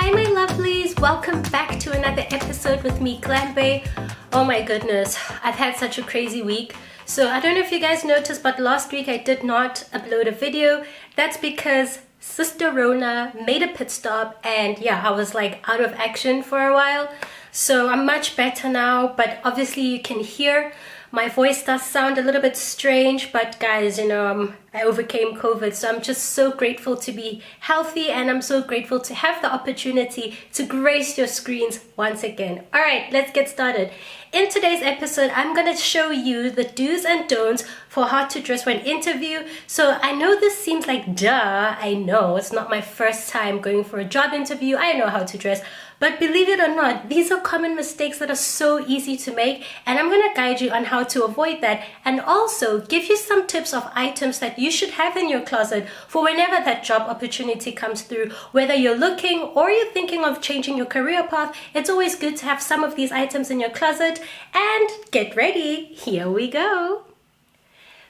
Hi my lovelies, welcome back to another episode with me, Glambe. Oh my goodness, I've had such a crazy week. So I don't know if you guys noticed, but last week I did not upload a video. That's because Sister Rona made a pit stop and yeah, I was like out of action for a while. So I'm much better now, but obviously you can hear my voice does sound a little bit strange, but guys, you know, I overcame COVID, so I'm just so grateful to be healthy, and I'm so grateful to have the opportunity to grace your screens once again. All right, let's get started. In today's episode, I'm going to show you the do's and don'ts for how to dress for an interview. So I know this seems like duh, I know, it's not my first time going for a job interview, I know how to dress. But believe it or not, these are common mistakes that are so easy to make, and I'm going to guide you on how to avoid that and also give you some tips of items that you should have in your closet for whenever that job opportunity comes through. Whether you're looking or you're thinking of changing your career path, it's always good to have some of these items in your closet. And get ready, here we go.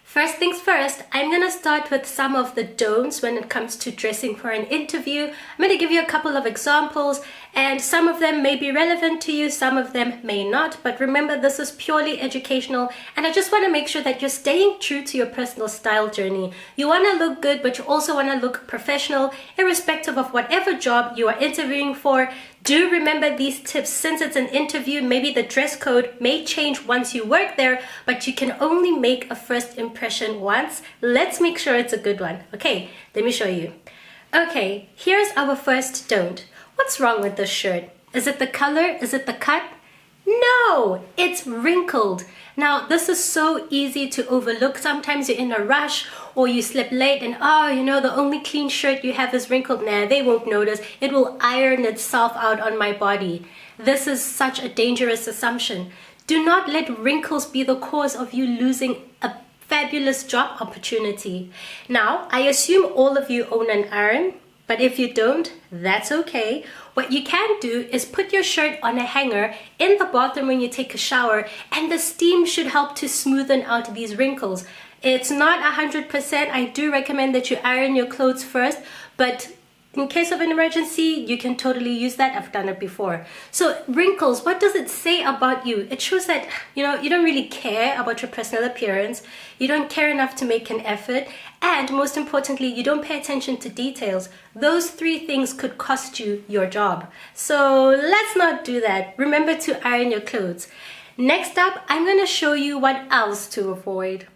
First things first, I'm going to start with some of the don'ts when it comes to dressing for an interview. I'm going to give you a couple of examples, and some of them may be relevant to you, some of them may not, but remember, this is purely educational, and I just want to make sure that you're staying true to your personal style journey. You want to look good, but you also want to look professional, irrespective of whatever job you are interviewing for. Do remember these tips. Since it's an interview, maybe the dress code may change once you work there, but you can only make a first impression once. Let's make sure it's a good one. Okay, let me show you. Okay, here's our first don't. What's wrong with this shirt? Is it the color? Is it the cut? No, it's wrinkled. Now, this is so easy to overlook. Sometimes you're in a rush or you slept late and, oh, you know, the only clean shirt you have is wrinkled. Nah, they won't notice. It will iron itself out on my body. This is such a dangerous assumption. Do not let wrinkles be the cause of you losing a fabulous job opportunity. Now, I assume all of you own an iron, but if you don't, that's okay. What you can do is put your shirt on a hanger in the bathroom when you take a shower, and the steam should help to smoothen out these wrinkles. It's not 100%. I do recommend that you iron your clothes first, but in case of an emergency, you can totally use that. I've done it before. So wrinkles, what does it say about you? It shows that, you know, you don't really care about your personal appearance. You don't care enough to make an effort. And most importantly, you don't pay attention to details. Those three things could cost you your job. So let's not do that. Remember to iron your clothes. Next up, I'm going to show you what else to avoid.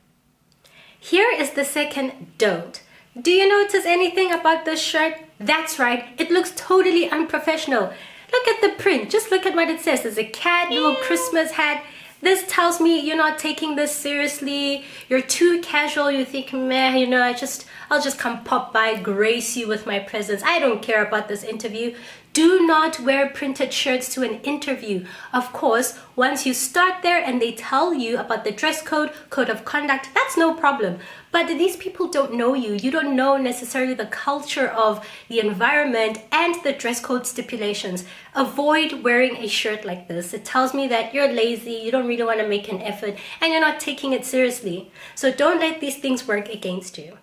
Here is the second don't. Do you notice anything about this shirt? That's right, it looks totally unprofessional. Look at the print, just look at what it says. There's a cat, little Christmas hat. This tells me you're not taking this seriously. You're too casual. You think, meh, you know, I'll just come pop by, grace you with my presence. I don't care about this interview. Do not wear printed shirts to an interview. Of course, once you start there and they tell you about the dress code, code of conduct, that's no problem. But these people don't know you. You don't know necessarily the culture of the environment and the dress code stipulations. Avoid wearing a shirt like this. It tells me that you're lazy, you don't really want to make an effort, and you're not taking it seriously. So don't let these things work against you.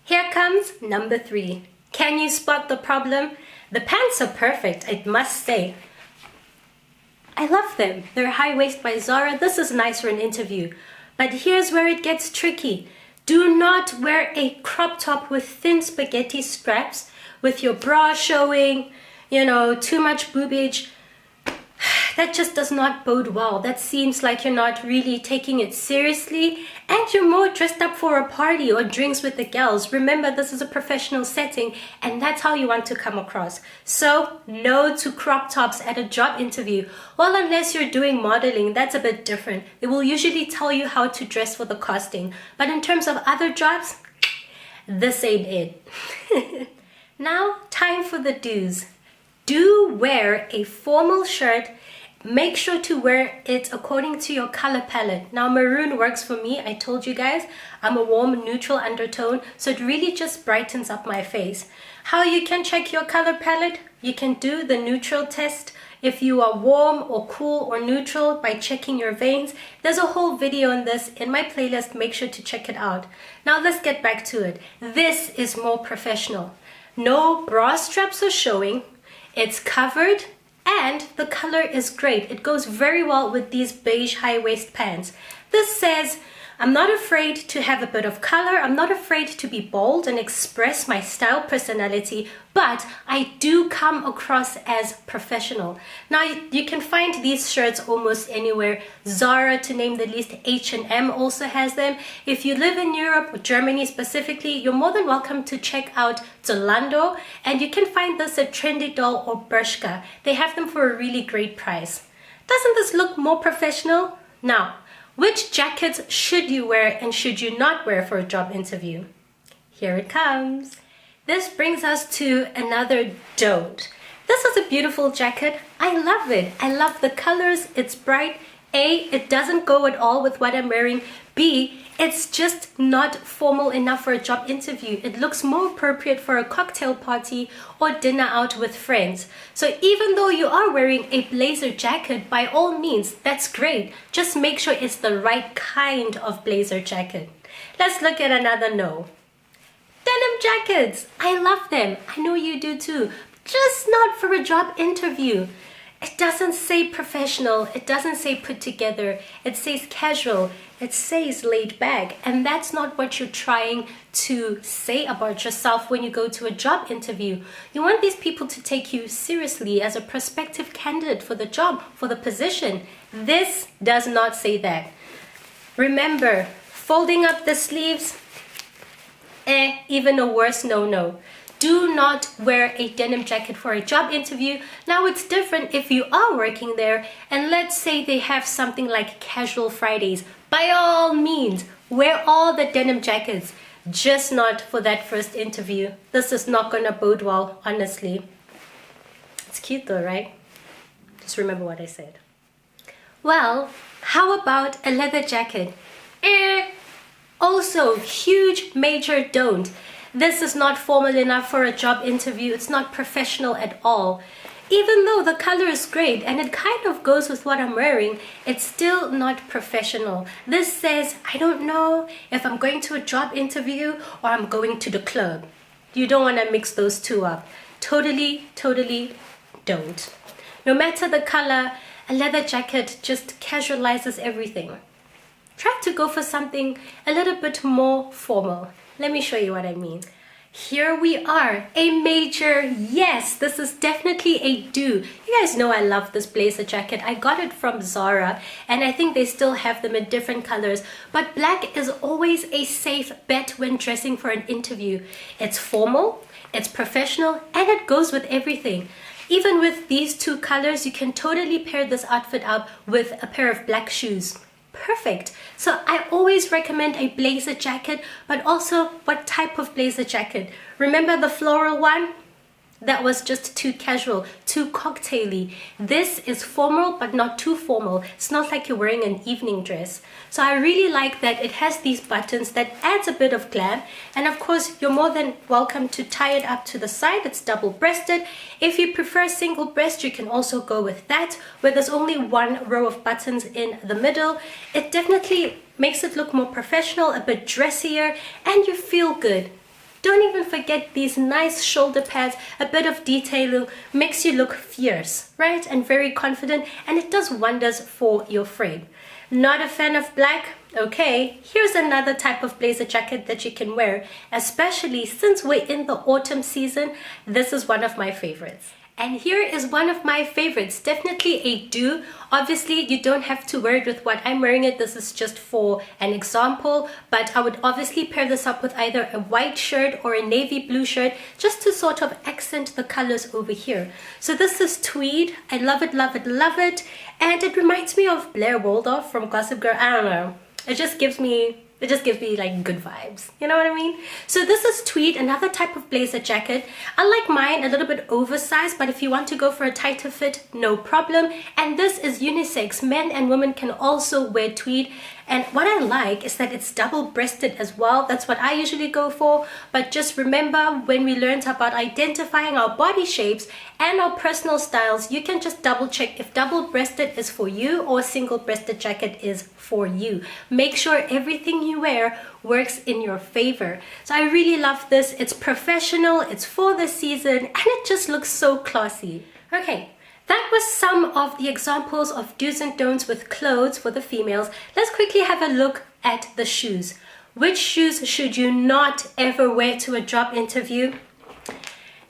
Here comes number 3. Can you spot the problem? The pants are perfect, I must say. I love them. They're high waist by Zara. This is nice for an interview. But here's where it gets tricky. Do not wear a crop top with thin spaghetti straps, with your bra showing, you know, too much boobage. That just does not bode well. That seems like you're not really taking it seriously, and you're more dressed up for a party or drinks with the girls. Remember, this is a professional setting, and that's how you want to come across. So, no to crop tops at a job interview. Well, unless you're doing modeling, that's a bit different. They will usually tell you how to dress for the casting. But in terms of other jobs, this ain't it. Now, time for the do's. Do wear a formal shirt. Make sure to wear it according to your color palette. Now, maroon works for me. I told you guys, I'm a warm neutral undertone, so it really just brightens up my face. How you can check your color palette? You can do the neutral test. If you are warm or cool or neutral by checking your veins. There's a whole video on this in my playlist. Make sure to check it out. Now let's get back to it. This is more professional. No bra straps are showing. It's covered and the color is great. It goes very well with these beige high waist pants. This says, I'm not afraid to have a bit of color. I'm not afraid to be bold and express my style personality, but I do come across as professional. Now, you can find these shirts almost anywhere. Zara, to name the least, H&M also has them. If you live in Europe, or Germany specifically, you're more than welcome to check out Zalando, and you can find this at Trendy Doll or Bershka. They have them for a really great price. Doesn't this look more professional? Now, which jackets should you wear and should you not wear for a job interview? Here it comes. This brings us to another don't. This is a beautiful jacket. I love it. I love the colors. It's bright. A, it doesn't go at all with what I'm wearing. B, it's just not formal enough for a job interview. It looks more appropriate for a cocktail party or dinner out with friends. So even though you are wearing a blazer jacket, by all means, that's great. Just make sure it's the right kind of blazer jacket. Let's look at another no. Denim jackets. I love them. I know you do too. Just not for a job interview. It doesn't say professional, it doesn't say put together, it says casual, it says laid back, and that's not what you're trying to say about yourself when you go to a job interview. You want these people to take you seriously as a prospective candidate for the job, for the position. This does not say that. Remember, folding up the sleeves, even a worse no-no. Do not wear a denim jacket for a job interview. Now it's different if you are working there and let's say they have something like casual Fridays. By all means, wear all the denim jackets, just not for that first interview. This is not gonna bode well, honestly. It's cute though, right? Just remember what I said. Well, how about a leather jacket? Also, huge major don't. This is not formal enough for a job interview. It's not professional at all. Even though the color is great and it kind of goes with what I'm wearing, it's still not professional. This says, I don't know if I'm going to a job interview or I'm going to the club. You don't want to mix those two up. Totally don't. No matter the color, a leather jacket just casualizes everything. Try to go for something a little bit more formal. Let me show you what I mean. Here we are, a major yes. This is definitely a do. You guys know I love this blazer jacket. I got it from Zara and I think they still have them in different colors. But black is always a safe bet when dressing for an interview. It's formal, it's professional, and it goes with everything. Even with these two colors, you can totally pair this outfit up with a pair of black shoes. Perfect. So I always recommend a blazer jacket, but also what type of blazer jacket? Remember the floral one? That was just too casual, too cocktaily. This is formal, but not too formal. It's not like you're wearing an evening dress. So I really like that it has these buttons that adds a bit of glam. And of course, you're more than welcome to tie it up to the side. It's double-breasted. If you prefer single breast, you can also go with that, where there's only one row of buttons in the middle. It definitely makes it look more professional, a bit dressier, and you feel good. Don't even forget these nice shoulder pads. A bit of detailing makes you look fierce, right? And very confident, and it does wonders for your frame. Not a fan of black? Okay, here's another type of blazer jacket that you can wear, especially since we're in the autumn season. This is one of my favorites. And here is one of my favorites, definitely a do. Obviously, you don't have to wear it with what I'm wearing it. This is just for an example, but I would obviously pair this up with either a white shirt or a navy blue shirt, just to sort of accent the colors over here. So this is tweed. I love it, love it, love it. And it reminds me of Blair Waldorf from Gossip Girl. I don't know. It just gives me like good vibes, you know what I mean? So this is tweed, another type of blazer jacket. I like mine a little bit oversized, but if you want to go for a tighter fit, no problem. And this is unisex. Men and women can also wear tweed. And what I like is that it's double-breasted as well. That's what I usually go for. But just remember, when we learned about identifying our body shapes and our personal styles, you can just double check if double-breasted is for you or single-breasted jacket is for you. Make sure everything you wear works in your favor. So I really love this. It's professional, it's for the season, and it just looks so classy. Okay, that was some of the examples of do's and don'ts with clothes for the females. Let's quickly have a look at the shoes. Which shoes should you not ever wear to a job interview?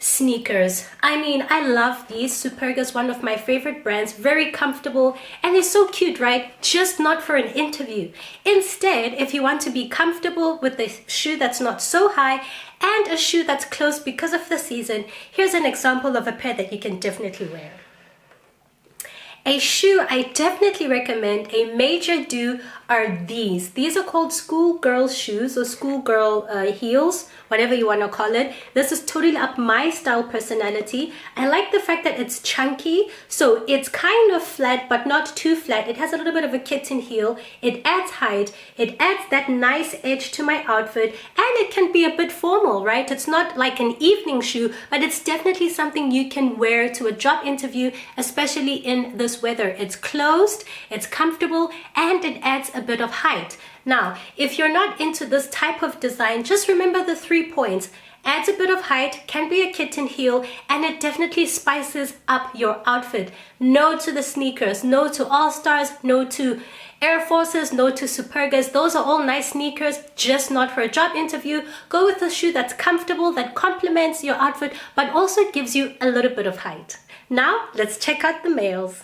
Sneakers. I mean, I love these. Superga is one of my favorite brands, very comfortable, and they're so cute, right? Just not for an interview. Instead, if you want to be comfortable with a shoe that's not so high and a shoe that's closed because of the season, here's an example of a pair that you can definitely wear. A shoe I definitely recommend, a major do, are these. These are called schoolgirl shoes or schoolgirl heels, whatever you want to call it. This is totally up my style personality. I like the fact that it's chunky, so it's kind of flat but not too flat. It has a little bit of a kitten heel. It adds height. It adds that nice edge to my outfit, and it can be a bit formal, right? It's not like an evening shoe, but it's definitely something you can wear to a job interview, especially in this weather. It's closed, it's comfortable, and it adds a bit of height. Now, if you're not into this type of design, just remember the 3 points. Adds a bit of height, can be a kitten heel, and it definitely spices up your outfit. No to the sneakers, no to All-Stars, no to Air Forces, no to Supergas. Those are all nice sneakers, just not for a job interview. Go with a shoe that's comfortable, that complements your outfit, but also gives you a little bit of height. Now, let's check out the males.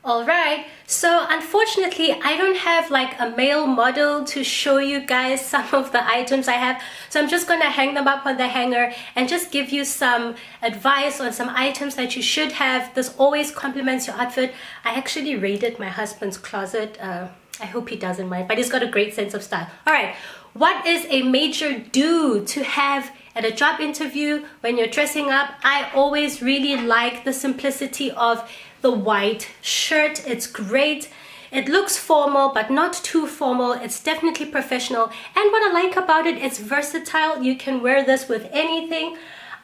Alright, so unfortunately I don't have like a male model to show you guys some of the items I have, so I'm just gonna hang them up on the hanger and just give you some advice on some items that you should have. This always complements your outfit. I actually raided my husband's closet. I hope he doesn't mind, but he's got a great sense of style. Alright, what is a major do to have at a job interview when you're dressing up? I always really like the simplicity of the white shirt. It's great. It looks formal, but not too formal. It's definitely professional. And what I like about it, it's versatile. You can wear this with anything.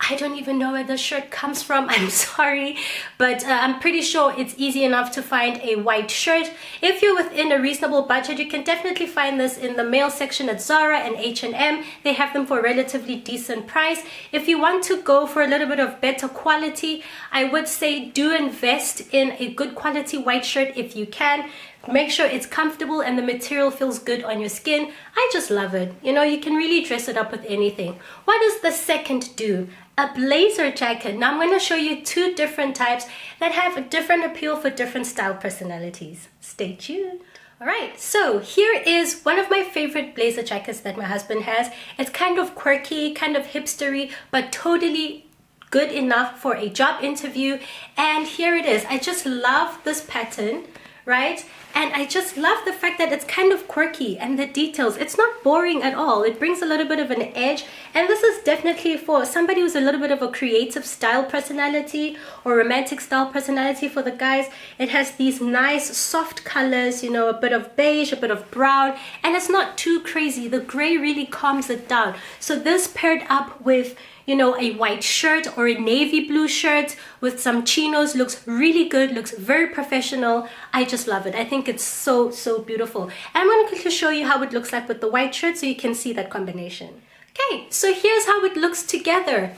I don't even know where the shirt comes from. I'm sorry, but I'm pretty sure it's easy enough to find a white shirt. If you're within a reasonable budget, you can definitely find this in the male section at Zara and H&M. They have them for a relatively decent price. If you want to go for a little bit of better quality, I would say do invest in a good quality white shirt if you can. Make sure it's comfortable and the material feels good on your skin. I just love it. You know, you can really dress it up with anything. What does the second do? A blazer jacket. Now I'm going to show you 2 different types that have a different appeal for different style personalities. Stay tuned. Alright, so here is one of my favorite blazer jackets that my husband has. It's kind of quirky, kind of hipstery, but totally good enough for a job interview. And here it is. I just love this pattern, right? And I just love the fact that it's kind of quirky and the details. It's not boring at all. It brings a little bit of an edge. And this is definitely for somebody who's a little bit of a creative style personality or romantic style personality for the guys. It has these nice soft colors, you know, a bit of beige, a bit of brown, and it's not too crazy. The gray really calms it down. So this paired up with, you know, a white shirt or a navy blue shirt with some chinos looks really good, looks very professional. I just love it. I think it's so beautiful. And I'm going to quickly show you how it looks like with the white shirt so you can see that combination. Okay, so here's how it looks together.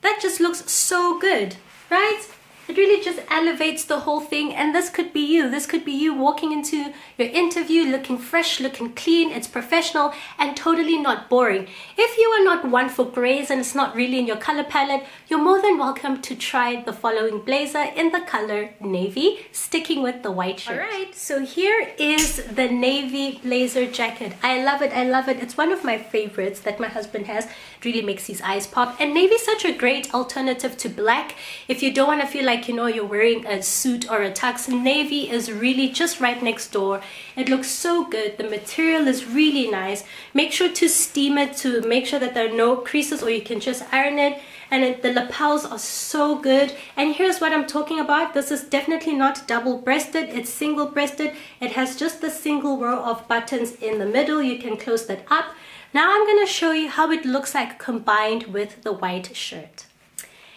That just looks so good, right? It really just elevates the whole thing, and this could be you. This could be you walking into your interview looking fresh, looking clean. It's professional and totally not boring. If you are not one for grays and it's not really in your color palette, you're more than welcome to try the following blazer in the color navy, sticking with the white shirt. Alright, so here is the navy blazer jacket. I love it, I love it. It's one of my favorites that my husband has. It really makes his eyes pop. And navy is such a great alternative to black. If you don't want to feel like, you know, you're wearing a suit or a tux, navy is really just right next door. It looks so good. The material is really nice. Make sure to steam it to make sure that there are no creases, or you can just iron it. and the lapels are so good. And here's what I'm talking about. This is definitely not double-breasted, it's single-breasted. It has just the single row of buttons in the middle. You can close that up. Now I'm going to show you how it looks like combined with the white shirt.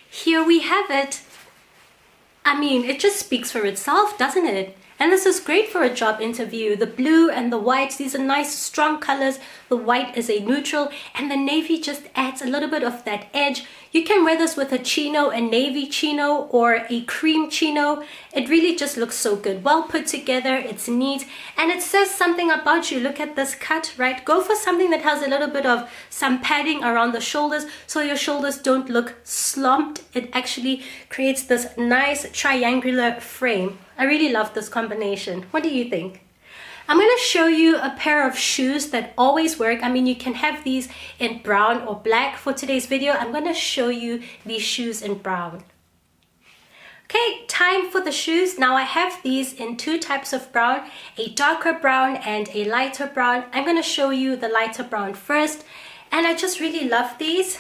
Here we have it. I mean, it just speaks for itself, doesn't it? And this is great for a job interview. The blue and the white, these are nice strong colors. The white is a neutral, and the navy just adds a little bit of that edge. You can wear this with a chino, a navy chino, or a cream chino. It really just looks so good. Well put together, it's neat, and it says something about you. Look at this cut, right? Go for something that has a little bit of some padding around the shoulders so your shoulders don't look slumped. It actually creates this nice triangular frame. I really love this combination. What do you think? I'm going to show you a pair of shoes that always work. I mean, you can have these in brown or black. For today's video, I'm going to show you these shoes in brown. Okay, time for the shoes. Now I have these in two types of brown, a darker brown and a lighter brown. I'm going to show you the lighter brown first. And I just really love these.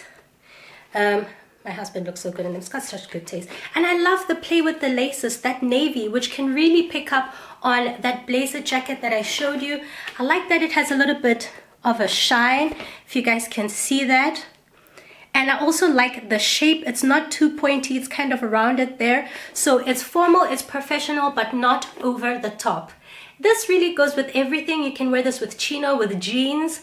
My husband looks so good in them. It's got such good taste. And I love the play with the laces, that navy, which can really pick up on that blazer jacket that I showed you. I like that it has a little bit of a shine, if you guys can see that. And I also like the shape. It's not too pointy, it's kind of rounded there. So it's formal, it's professional, but not over the top. This really goes with everything. You can wear this with chino, with jeans,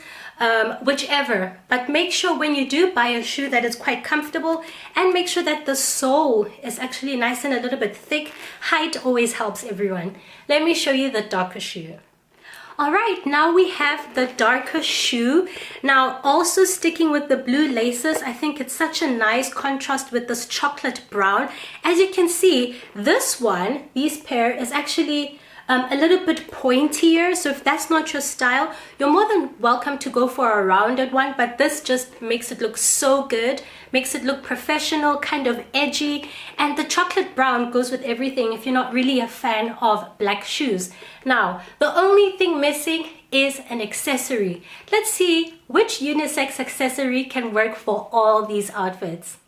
whichever. But make sure when you do buy a shoe that it's quite comfortable, and make sure that the sole is actually nice and a little bit thick. Height always helps everyone. Let me show you the darker shoe. Alright, now we have the darker shoe. Now also sticking with the blue laces, I think it's such a nice contrast with this chocolate brown. As you can see, this one, these pair, is actually a little bit pointier, so if that's not your style, you're more than welcome to go for a rounded one, but this just makes it look so good, makes it look professional, kind of edgy, and the chocolate brown goes with everything if you're not really a fan of black shoes. Now, the only thing missing is an accessory. Let's see which unisex accessory can work for all these outfits.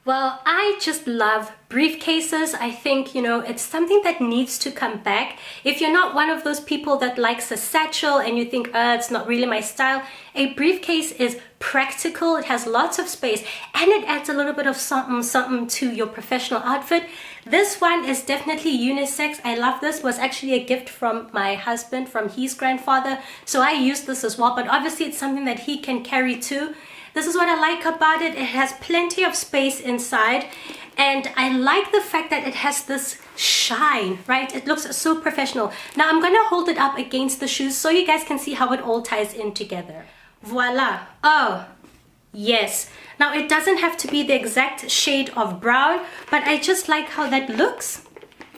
Well, I just love briefcases. I think, you know, it's something that needs to come back. If you're not one of those people that likes a satchel and you think, it's not really my style, a briefcase is practical. It has lots of space and it adds a little bit of something to your professional outfit. This one is definitely unisex. I love this. It was actually a gift from my husband, from his grandfather. So I use this as well, but obviously it's something that he can carry too. This is what I like about it. It has plenty of space inside, and I like the fact that it has this shine, right? It looks so professional. Now I'm gonna hold it up against the shoes so you guys can see how it all ties in together. Voila. Oh, yes. Now it doesn't have to be the exact shade of brown, but I just like how that looks,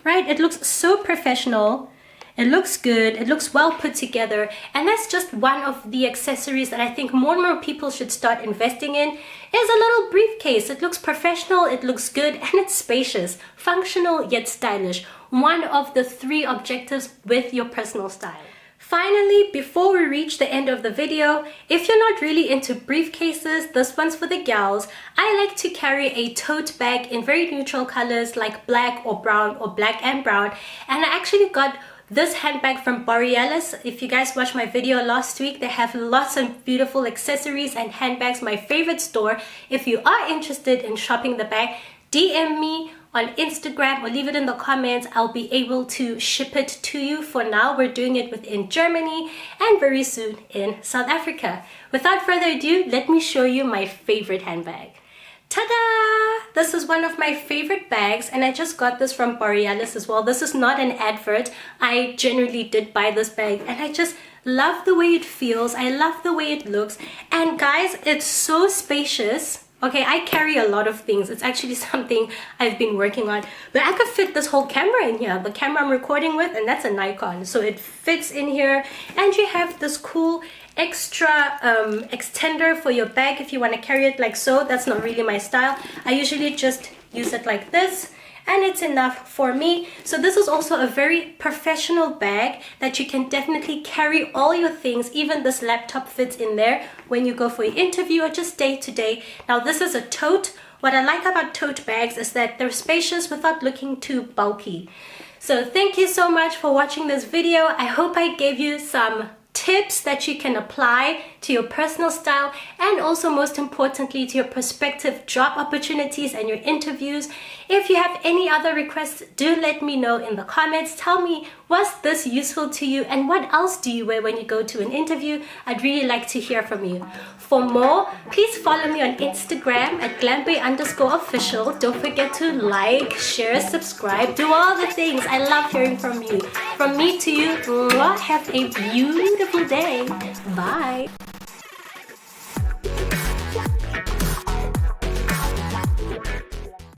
right? It looks so professional. It looks good, it looks well put together, and that's just one of the accessories that I think more and more people should start investing in, is a little briefcase. It looks professional, it looks good, and it's spacious, functional yet stylish. One of the 3 objectives with your personal style. Finally, before we reach the end of the video, if you're not really into briefcases, this one's for the gals. I like to carry a tote bag in very neutral colors like black or brown or black and brown, and I actually got this handbag from Borealis. If you guys watched my video last week, they have lots of beautiful accessories and handbags, my favorite store. If you are interested in shopping the bag, DM me on Instagram or leave it in the comments. I'll be able to ship it to you. For now, we're doing it within Germany and very soon in South Africa. Without further ado, let me show you my favorite handbag. Ta-da! This is one of my favorite bags, and I just got this from Borealis as well. This is not an advert. I generally did buy this bag, and I just love the way it feels. I love the way it looks. And guys, it's so spacious. Okay, I carry a lot of things. It's actually something I've been working on. But I could fit this whole camera in here. The camera I'm recording with, and that's a Nikon. So it fits in here. And you have this cool extra extender for your bag if you want to carry it like so. That's not really my style. I usually just use it like this, and it's enough for me. So this is also a very professional bag that you can definitely carry all your things. Even this laptop fits in there when you go for your interview or just day to day. Now this is a tote What I like about tote bags is that they're spacious without looking too bulky. So thank you so much for watching this video. I hope I gave you some tips that you can apply to your personal style, and also most importantly to your prospective job opportunities and your interviews. If you have any other requests, do let me know in the comments. Tell me, was this useful to you, and what else do you wear when you go to an interview? I'd really like to hear from you. For more, please follow me on Instagram at @glambay_official. Don't forget to like, share, subscribe, do all the things. I love hearing from you. From me to you, have a beautiful day. Bye.